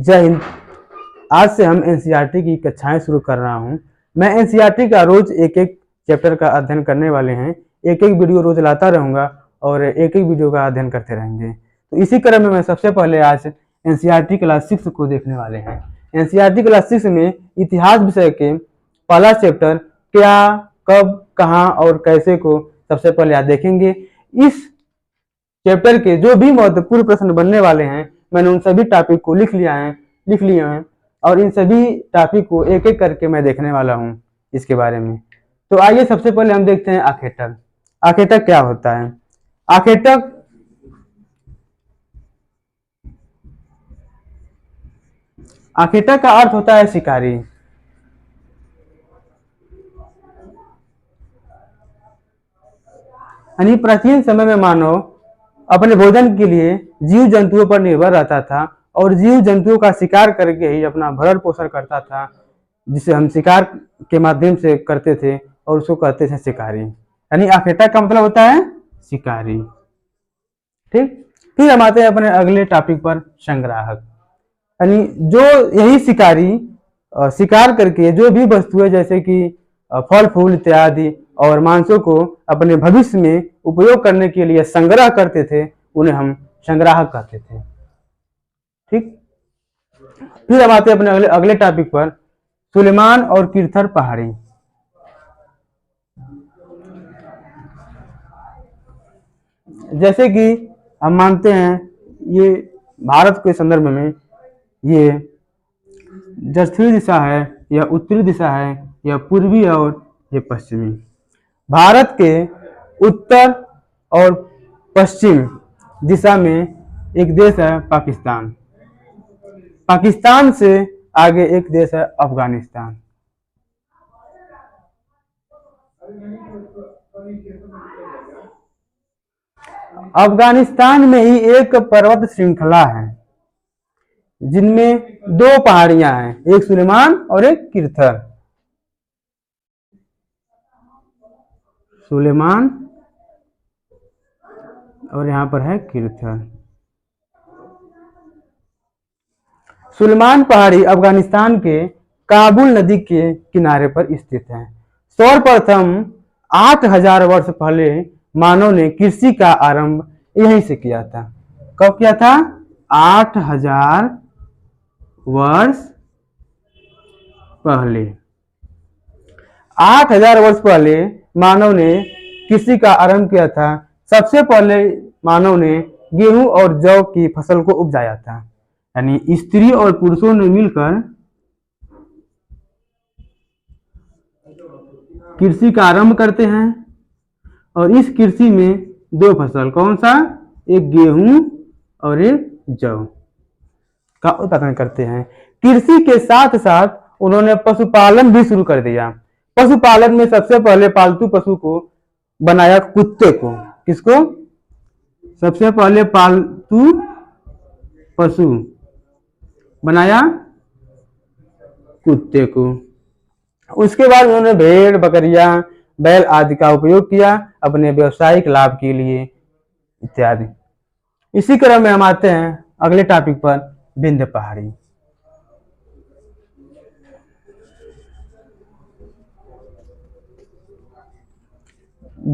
जय हिंद। आज से हम एनसीईआरटी की कक्षाएं शुरू कर रहा हूं। मैं एनसीईआरटी का रोज एक एक चैप्टर का अध्ययन करने वाले हैं। एक एक वीडियो रोज लाता रहूंगा और एक एक वीडियो का अध्ययन करते रहेंगे। तो इसी क्रम में मैं सबसे पहले आज एनसीईआरटी क्लास 6 को देखने वाले हैं। एनसीईआरटी क्लास 6 में इतिहास विषय के पहला चैप्टर क्या, कब, कहाँ और कैसे को सबसे पहले आज देखेंगे। इस चैप्टर के जो भी महत्वपूर्ण प्रश्न बनने वाले हैं मैंने उन सभी टॉपिक को लिख लिए हैं और इन सभी टॉपिक को एक एक करके मैं देखने वाला हूं इसके बारे में। तो आइए सबसे पहले हम देखते हैं आखेटक। आखेटक क्या होता है? आखेटक आखेटक का अर्थ होता है शिकारी। यानी प्राचीन समय में मानव अपने भोजन के लिए जीव जंतुओं पर निर्भर रहता था और जीव जंतुओं का शिकार करके ही अपना भरण पोषण करता था, जिसे हम शिकार के माध्यम से करते थे और उसको कहते थे शिकारी। यानी आखेटक का मतलब होता है शिकारी। ठीक, फिर हम आते हैं अपने अगले टॉपिक पर, संग्राहक। यानी जो यही शिकारी शिकार करके जो भी वस्तुएं जैसे कि फल फूल इत्यादि और मांसों को अपने भविष्य में उपयोग करने के लिए संग्रह करते थे, उन्हें हम संग्राहक कहते थे। ठीक, फिर हम आते हैं अपने अगले टॉपिक पर, सुलेमान और किरथर पहाड़ी। जैसे कि हम मानते हैं ये भारत के संदर्भ में ये दक्षिणी दिशा है या उत्तरी दिशा है या पूर्वी और ये पश्चिमी। भारत के उत्तर और पश्चिम दिशा में एक देश है पाकिस्तान। पाकिस्तान से आगे एक देश है अफगानिस्तान। अफगानिस्तान में ही एक पर्वत श्रृंखला है जिनमें दो पहाड़ियां हैं, एक सुलेमान और एक किरथर। सुलेमान और यहां पर है किरथर। सुलेमान पहाड़ी अफगानिस्तान के काबुल नदी के किनारे पर स्थित है। सर्वप्रथम 8000 वर्ष पहले मानव ने कृषि का आरंभ यहीं से किया था। कब किया था? 8000 वर्ष पहले। 8000 वर्ष पहले मानव ने कृषि का आरंभ किया था। सबसे पहले मानव ने गेहूं और जौ की फसल को उपजाया था। यानी स्त्री और पुरुषों ने मिलकर कृषि का आरंभ करते हैं और इस कृषि में दो फसल, कौन सा? एक गेहूं और एक जौ का उत्पादन करते हैं। कृषि के साथ साथ उन्होंने पशुपालन भी शुरू कर दिया। पशुपालन में सबसे पहले पालतू पशु को बनाया, कुत्ते को। किसको? सबसे पहले पालतू पशु बनाया कुत्ते को। उसके बाद उन्होंने भेड़, बकरियां, बैल आदि का उपयोग किया अपने व्यवसायिक लाभ के लिए इत्यादि। इसी क्रम में हम आते हैं अगले टॉपिक पर, विंध्य पहाड़ी।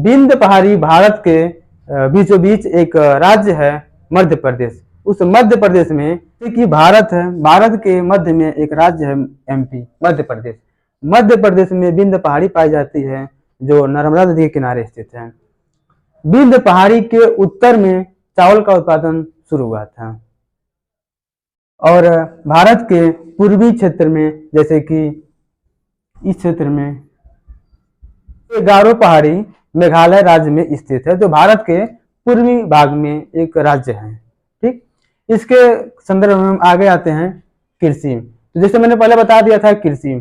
विंध्य पहाड़ी भारत के बीचों बीच एक राज्य है, मध्य प्रदेश। उस मध्य प्रदेश में कि भारत है, भारत के मध्य में एक राज्य है एमपी, मध्य प्रदेश। मध्य प्रदेश में विंध्य पहाड़ी पाई जाती है जो नर्मदा नदी के किनारे स्थित है। विंध्य पहाड़ी के उत्तर में चावल का उत्पादन शुरू हुआ था और भारत के पूर्वी क्षेत्र में, जैसे कि इस क्षेत्र में गारो पहाड़ी मेघालय राज्य में स्थित है, जो भारत के पूर्वी भाग में एक राज्य है। ठीक, इसके संदर्भ में हम आगे आते हैं कृषि। तो जैसे मैंने पहले बता दिया था, कृषि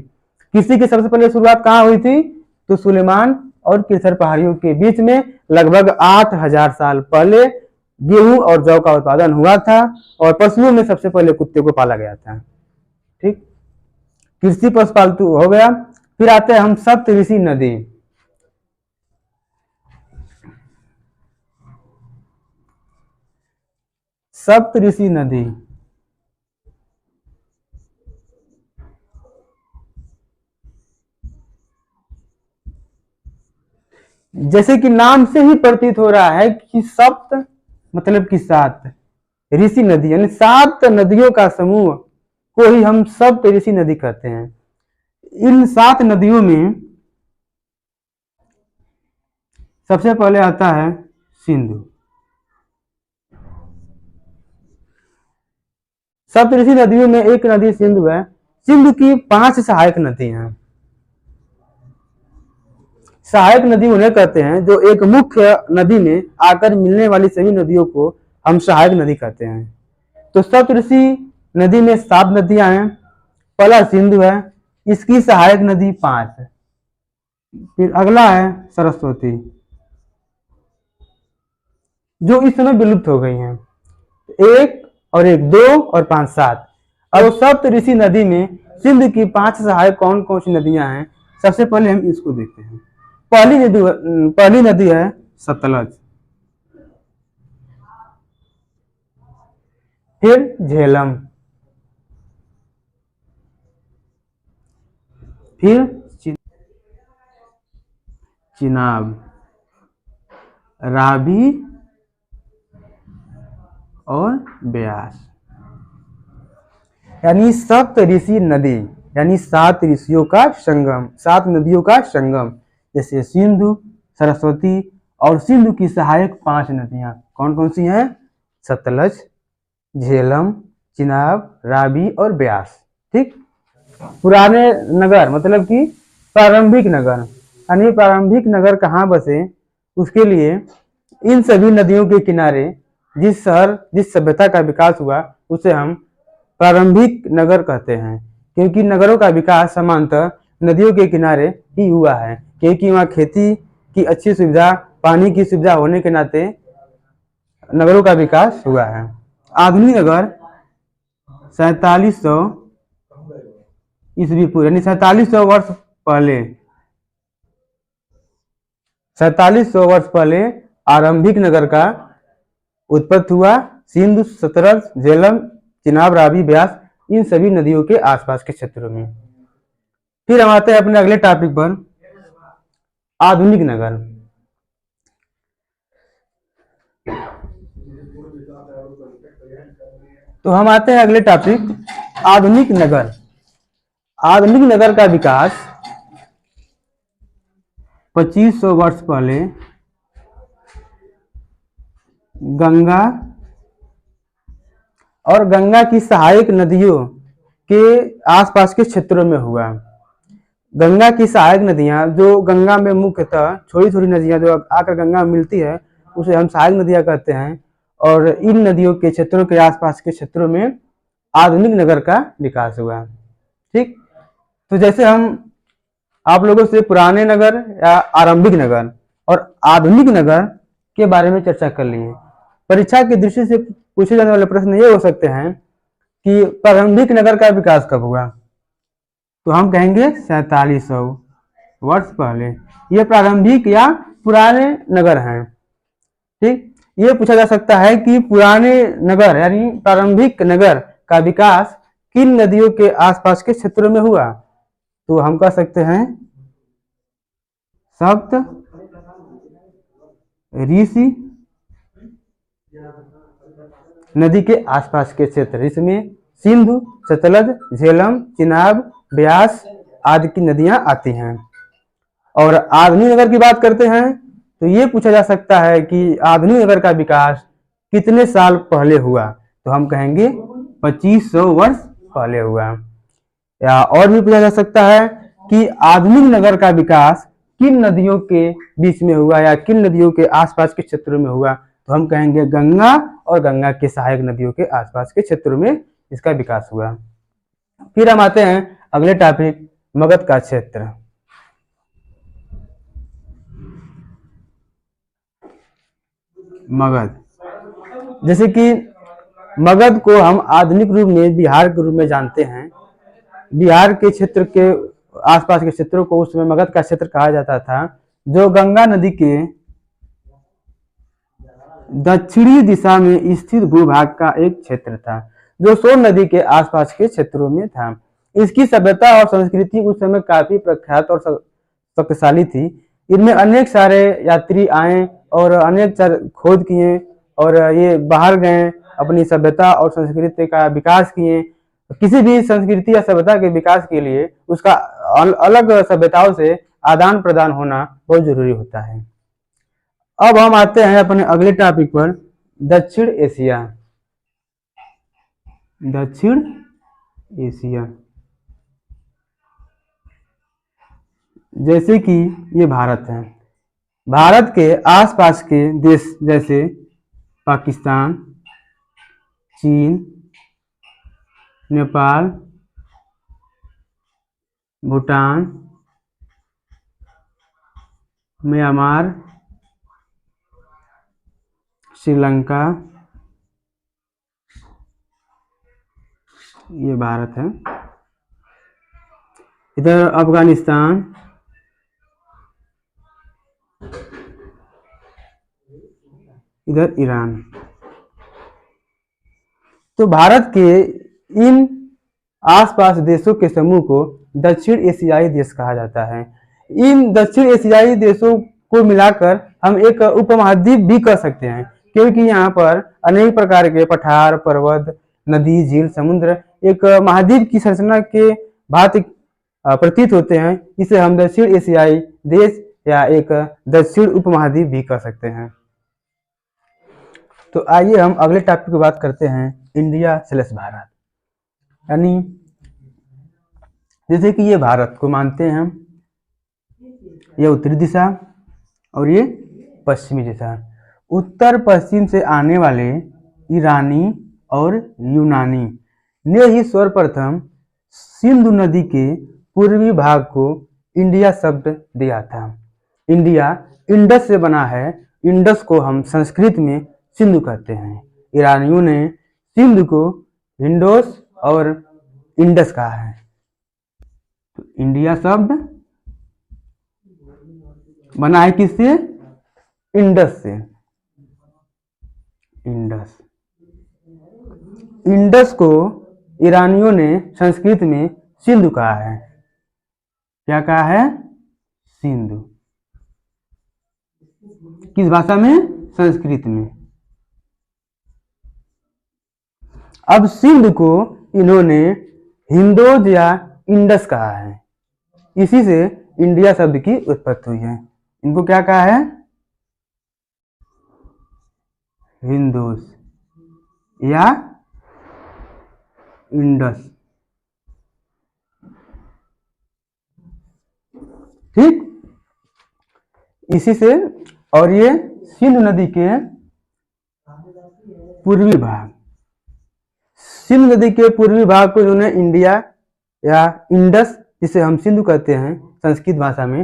की सबसे पहले शुरुआत कहाँ हुई थी? तो सुलेमान और किरथर पहाड़ियों के बीच में लगभग 8000 साल पहले गेहूं और जौ का उत्पादन हुआ था और पशुओं में सबसे पहले कुत्ते को पाला गया था। ठीक, कृषि पशुपालतू हो गया। फिर आते हैं हम सप्तऋषि नदी। सप्तऋषि नदी जैसे कि नाम से ही प्रतीत हो रहा है कि सप्त मतलब कि सात ऋषि नदी, यानी 7 नदियों का समूह को ही हम सप्त ऋषि नदी कहते हैं। इन 7 नदियों में सबसे पहले आता है सिंधु। सप्त ऋषि नदियों में एक नदी सिंधु है। सिंधु की 5 सहायक नदी हैं। सहायक नदी उन्हें कहते हैं जो एक मुख्य नदी में आकर मिलने वाली सभी नदियों को हम सहायक नदी कहते हैं। तो सप्तऋषि नदी में 7 नदियां हैं। पहला सिंधु है, इसकी सहायक नदी 5 है। फिर अगला है सरस्वती, जो इस समय विलुप्त हो गई हैं। 1 और 1 2 और 5 7। अब सप्तऋषि नदी में सिंधु की 5 सहायक कौन कौन सी नदियां हैं, सबसे पहले हम इसको देखते हैं। पहली नदी है सतलज, फिर झेलम, फिर चिनाब, रावी और ब्यास। यानी सप्त ऋषि नदी, यानी 7 ऋषियों का संगम, 7 नदियों का संगम। जैसे सिंधु, सरस्वती और सिंधु की सहायक 5 नदियां कौन कौन सी हैं? सतलज, झेलम, चिनाब, रावी और ब्यास। ठीक। पुराने नगर मतलब कि प्रारंभिक नगर, यानी प्रारंभिक नगर कहाँ बसे, उसके लिए इन सभी नदियों के किनारे जिस शहर जिस सभ्यता का विकास हुआ उसे हम प्रारंभिक नगर कहते हैं। क्योंकि नगरों का विकास सामान्यतः नदियों के किनारे ही हुआ है, क्योंकि वहाँ खेती की अच्छी सुविधा, पानी की सुविधा होने के नाते नगरों का विकास हुआ है। आधुनिक नगर 4700 ईस्वी पूर्व, यानी 4700 वर्ष पहले, 4700 वर्ष पहले आरंभिक नगर का उत्पत्ति हुआ। सिंधु, सतलज, झेलम, चिनाब, रावी, ब्यास, इन सभी नदियों के आसपास के क्षेत्रों में। फिर हम आते हैं अपने अगले टॉपिक पर, आधुनिक नगर। तो हम आते हैं अगले टॉपिक, आधुनिक नगर। आधुनिक नगर का विकास 2500 वर्ष पहले गंगा और गंगा की सहायक नदियों के आसपास के क्षेत्रों में हुआ। गंगा की सहायक नदियां, जो गंगा में मुख्यतः छोटी छोटी नदियां जो आकर गंगा में मिलती है, उसे हम सहायक नदियां कहते हैं। और इन नदियों के क्षेत्रों के आसपास के क्षेत्रों में आधुनिक नगर का विकास हुआ। ठीक। तो जैसे हम आप लोगों से पुराने नगर या आरंभिक नगर और आधुनिक नगर के बारे में चर्चा कर लिए। परीक्षा की दृष्टि से पूछे जाने वाले प्रश्न ये हो सकते हैं कि प्रारंभिक नगर का विकास कब हुआ, तो हम कहेंगे 4700 वर्ष पहले। ये प्रारंभिक या पुराने नगर हैं। ठीक। ये पूछा जा सकता है कि पुराने नगर यानी प्रारंभिक नगर का विकास किन नदियों के आसपास के क्षेत्रों में हुआ, तो हम कह सकते हैं सप्त ऋषि नदी के आसपास के क्षेत्र, इसमें सिंधु, सतलज, झेलम, चिनाब, ब्यास आदि की नदियां आती हैं। और आधुनिक नगर की बात करते हैं तो ये पूछा जा सकता है कि आधुनिक नगर का विकास कितने साल पहले हुआ, तो हम कहेंगे 2500 वर्ष पहले हुआ। या और भी पूछा जा सकता है कि आधुनिक नगर का विकास किन नदियों के बीच में हुआ या किन नदियों के आसपास के क्षेत्रों में हुआ, तो हम कहेंगे गंगा और गंगा के सहायक नदियों के आसपास के क्षेत्रों में इसका विकास हुआ। फिर हम आते हैं अगले टॉपिक, मगध का क्षेत्र। मगध, जैसे कि मगध को हम आधुनिक रूप में बिहार के रूप में जानते हैं। बिहार के क्षेत्र के आसपास के क्षेत्रों को उस समय मगध का क्षेत्र कहा जाता था, जो गंगा नदी के दक्षिणी दिशा में स्थित भूभाग का एक क्षेत्र था, जो सोन नदी के आसपास के क्षेत्रों में था। इसकी सभ्यता और संस्कृति उस समय काफी प्रख्यात और शक्तिशाली थी। इनमें अनेक सारे यात्री आए और अनेक सारे खोज किए और ये बाहर गए, अपनी सभ्यता और संस्कृति का विकास किए। किसी भी संस्कृति या सभ्यता के विकास के लिए उसका अलग सभ्यताओं से आदान प्रदान होना बहुत जरूरी होता है। अब हम आते हैं अपने अगले टॉपिक पर, दक्षिण एशिया। दक्षिण एशिया जैसे कि ये भारत है, भारत के आसपास के देश जैसे पाकिस्तान, चीन, नेपाल, भूटान, म्यांमार, श्रीलंका, ये भारत है। इधर अफगानिस्तान, इधर ईरान। तो भारत के इन आसपास देशों के समूह को दक्षिण एशियाई देश कहा जाता है। इन दक्षिण एशियाई देशों को मिलाकर हम एक उपमहाद्वीप भी कह सकते हैं, क्योंकि यहाँ पर अनेक प्रकार के पठार, पर्वत, नदी, झील, समुद्र एक महाद्वीप की संरचना के भांति प्रतीत होते हैं। इसे हम दक्षिण एशियाई देश या एक दक्षिण उपमहाद्वीप भी कह सकते हैं। तो आइए हम अगले टॉपिक की बात करते हैं, इंडिया स्लैश भारत। यानी जैसे कि ये भारत को मानते हैं हम, ये उत्तरी दिशा और ये पश्चिमी दिशा। उत्तर पश्चिम से आने वाले ईरानी और यूनानी ने ही सर्वप्रथम सिंधु नदी के पूर्वी भाग को इंडिया शब्द दिया था। इंडिया इंडस से बना है, इंडस को हम संस्कृत में सिंधु कहते हैं। ईरानियों ने सिंधु को हिंडोस और इंडस कहा है। तो इंडिया शब्द बना है किससे? इंडस से। इंडस, इंडस को ईरानियों ने संस्कृत में सिंधु कहा है। क्या कहा है? सिंधु। किस भाषा में? संस्कृत में। अब सिंधु को इन्होंने हिंदोज या इंडस कहा है। इसी से इंडिया शब्द की उत्पत्ति हुई है। इनको क्या कहा है? हिंदोस या इंडस। ठीक, इसी से। और ये सिंधु नदी के पूर्वी भाग, सिंधु नदी के पूर्वी भाग को इन्होंने इंडिया या इंडस, जिसे हम सिंधु कहते हैं संस्कृत भाषा में,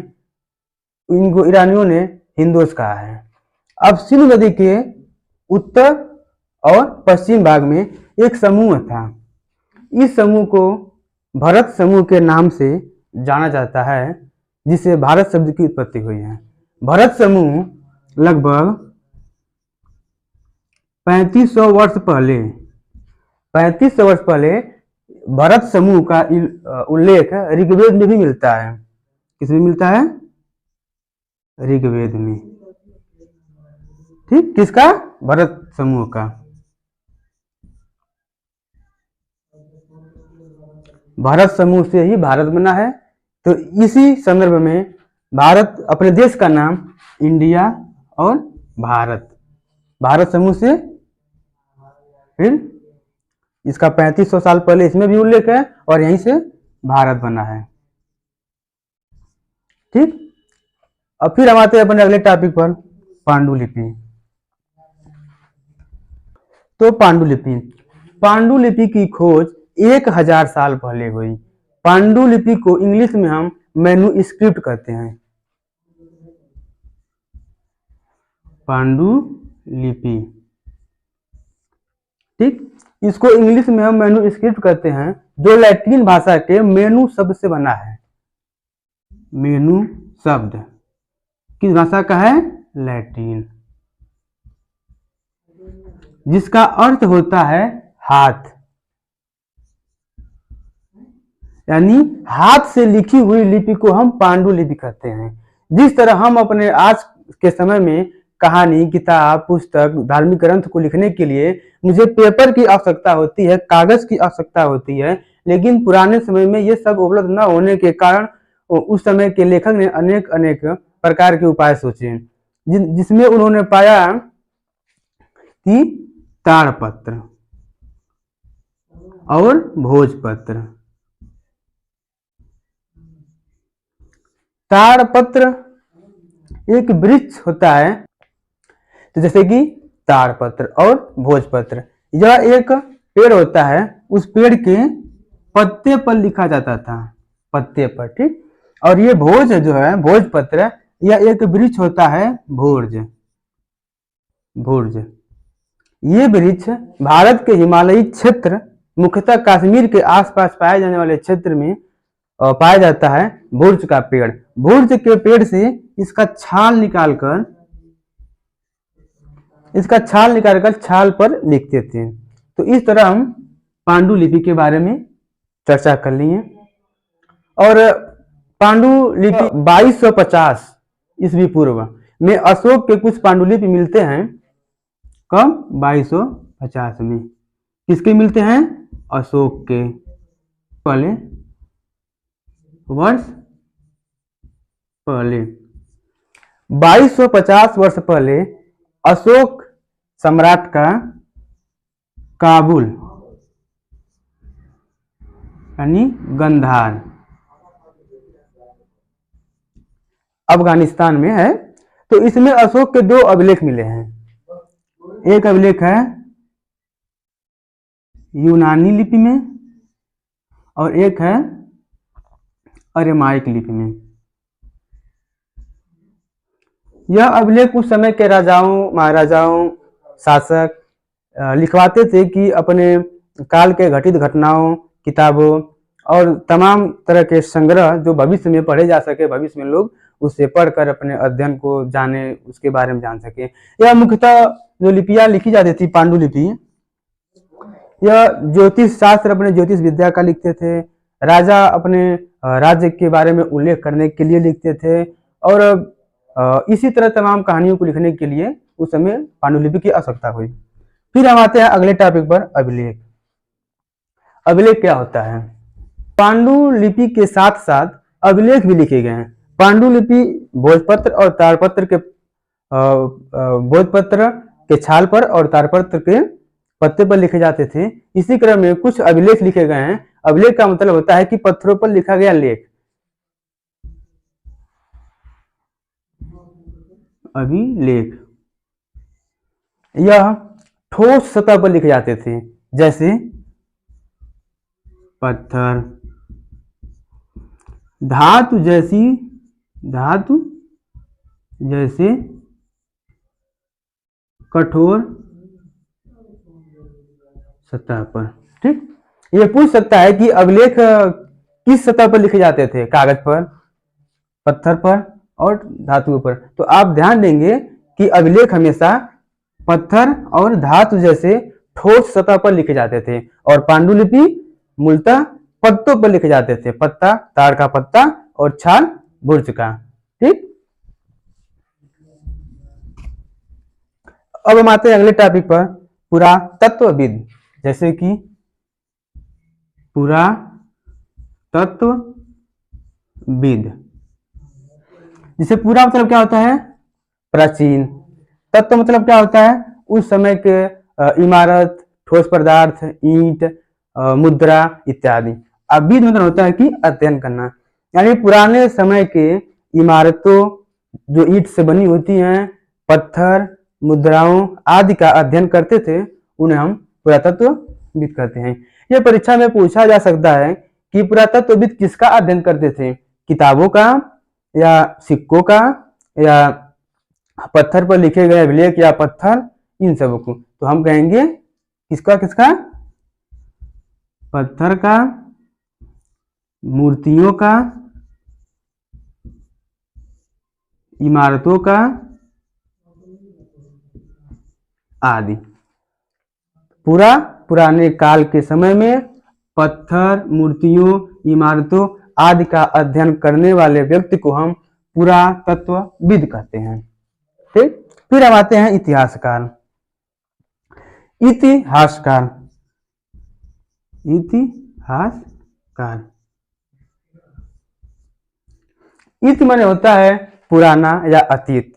इनको ईरानियों ने हिंदोस कहा है। अब सिंधु नदी के उत्तर और पश्चिम भाग में एक समूह था। इस समूह को भरत समूह के नाम से जाना जाता है, जिसे भारत शब्द की उत्पत्ति हुई है। भरत समूह लगभग 3500 वर्ष पहले, 3500 वर्ष पहले भरत समूह का उल्लेख ऋग्वेद में भी मिलता है। किसमें मिलता है? ऋग्वेद में। ठीक, किसका? भरत समूह का। भरत समूह से ही भारत बना है। तो इसी संदर्भ में भारत, अपने देश का नाम इंडिया और भारत, भारत समूह से, फिर इसका 3500 साल पहले इसमें भी उल्लेख है और यहीं से भारत बना है। ठीक, अब फिर हम आते हैं अपने अगले टॉपिक पर, पांडुलिपि। तो पांडुलिपि, पांडुलिपि की खोज 1000 साल पहले हुई। पांडुलिपि को इंग्लिश में हम मैन्युस्क्रिप्ट कहते हैं। पांडुलिपि, ठीक, इसको इंग्लिश में हम मैन्युस्क्रिप्ट कहते हैं, जो लैटिन भाषा के मेनू शब्द से बना है। मेनू शब्द किस भाषा का है? लैटिन, जिसका अर्थ होता है हाथ। यानी हाथ से लिखी हुई लिपि को हम पांडुलिपि कहते हैं। जिस तरह हम अपने आज के समय में कहानी, किताब, पुस्तक, धार्मिक ग्रंथ को लिखने के लिए मुझे पेपर की आवश्यकता होती है, कागज की आवश्यकता होती है, लेकिन पुराने समय में ये सब उपलब्ध न होने के कारण उस समय के लेखक ने अनेक अनेक प्रकार के उपाय सोचे, जिसमें उन्होंने पाया कि ताड़पत्र और भोजपत्र। ताड़पत्र एक वृक्ष होता है, तो जैसे कि ताड़पत्र और भोजपत्र, यह एक पेड़ होता है, उस पेड़ के पत्ते पर लिखा जाता था, पत्ते पर, ठीक। और ये भोज जो है, भोजपत्र, यह एक वृक्ष होता है, भोज, भोज। ये वृक्ष भारत के हिमालयी क्षेत्र, मुख्यतः कश्मीर के आसपास पाए जाने वाले क्षेत्र में पाया जाता है भुर्ज का पेड़। भुर्ज के पेड़ से इसका छाल निकालकर छाल पर लिखते थे। तो इस तरह हम पांडुलिपि के बारे में चर्चा कर लिए। और पांडुलिपि 2250 ईस्वी पूर्व में अशोक के कुछ पांडुलिपि मिलते हैं। कब? 2250 में। किसके मिलते हैं? अशोक के। पहले वर्ष पहले 2250 वर्ष पहले अशोक सम्राट का काबुल यानी गंधार अफगानिस्तान में है। तो इसमें अशोक के 2 अभिलेख मिले हैं। एक अभिलेख है यूनानी लिपि में और एक है अरेमाइक लिपि में। यह अभिलेख उस समय के राजाओं, महाराजाओं, शासक लिखवाते थे कि अपने काल के घटित घटनाओं, किताबों और तमाम तरह के संग्रह जो भविष्य में पढ़े जा सके, भविष्य में लोग उससे पढ़कर अपने अध्ययन को जाने, उसके बारे में जान सके। यह मुख्यतः जो लिपियां लिखी जाती थी, पांडुलिपि, यह ज्योतिष शास्त्र, अपने ज्योतिष विद्या का लिखते थे। राजा अपने राज्य के बारे में उल्लेख करने के लिए लिखते थे। और इसी तरह तमाम कहानियों को लिखने के लिए उस समय पांडुलिपि की आवश्यकता हुई। फिर हम आते हैं अगले टॉपिक पर, अभिलेख। अभिलेख क्या होता है? पांडुलिपि के साथ साथ अभिलेख भी लिखे गए हैं। पांडुलिपि भोजपत्र और ताड़पत्र के भोजपत्र के छाल पर और ताड़पत्र के पत्ते पर लिखे जाते थे। इसी क्रम में कुछ अभिलेख लिखे गए हैं। अभिलेख का मतलब होता है कि पत्थरों पर लिखा गया लेख। अभिलेख यह ठोस सतह पर लिखे जाते थे, जैसे पत्थर, धातु जैसे कठोर सतह पर, ठीक। ये पूछ सकता है कि अभिलेख किस सतह पर लिखे जाते थे? कागज पर, पत्थर पर और धातुओं पर। तो आप ध्यान देंगे कि अभिलेख हमेशा पत्थर और धातु जैसे ठोस सतह पर लिखे जाते थे और पांडुलिपि मूलतः पत्तों पर लिखे जाते थे। पत्ता, ताड़ का पत्ता और छाल भुर्ज का, ठीक। अब हम आते हैं अगले टॉपिक पर, पुरातत्वविद। जैसे कि पुरातत्वविद, जिसे पूरा मतलब क्या होता है? प्राचीन। तत्व मतलब क्या होता है? उस समय के इमारत, ठोस पदार्थ, ईंट, मुद्रा इत्यादि। अब विद मतलब होता है कि अध्ययन करना, यानी पुराने समय के इमारतों जो ईंट से बनी होती हैं, पत्थर, मुद्राओं आदि का अध्ययन करते थे, उन्हें हम पुरातत्वविद कहते हैं। यह परीक्षा में पूछा जा सकता है कि पुरातत्वविद किसका अध्ययन करते थे? किताबों का या सिक्कों का या पत्थर पर लिखे गए अभिलेख या पत्थर, इन सब को। तो हम कहेंगे किसका किसका? पत्थर का, मूर्तियों का, इमारतों का आदि। पुराने काल के समय में पत्थर, मूर्तियों, इमारतों आदि का अध्ययन करने वाले व्यक्ति को हम पुरातत्वविद कहते हैं। ठीक, फिर हम आते हैं इतिहासकार। इतिहासकार इति माने होता है पुराना या अतीत।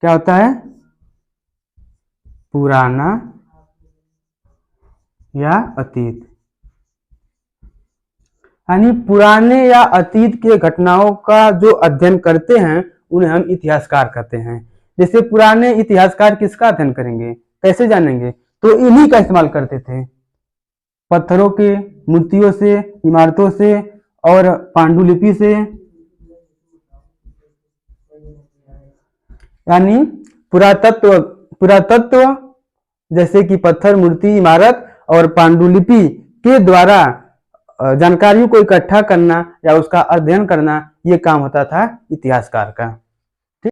क्या होता है? पुराना या अतीत, यानी पुराने या अतीत के घटनाओं का जो अध्ययन करते हैं उन्हें हम इतिहासकार कहते हैं। जैसे पुराने इतिहासकार किसका अध्ययन करेंगे, कैसे जानेंगे? तो इन्हीं का इस्तेमाल करते थे, पत्थरों के, मूर्तियों से, इमारतों से और पांडुलिपि से। यानी पुरातत्व जैसे कि पत्थर, मूर्ति, इमारत और पांडुलिपि के द्वारा जानकारियों को इकट्ठा करना या उसका अध्ययन करना, ये काम होता था इतिहासकार का।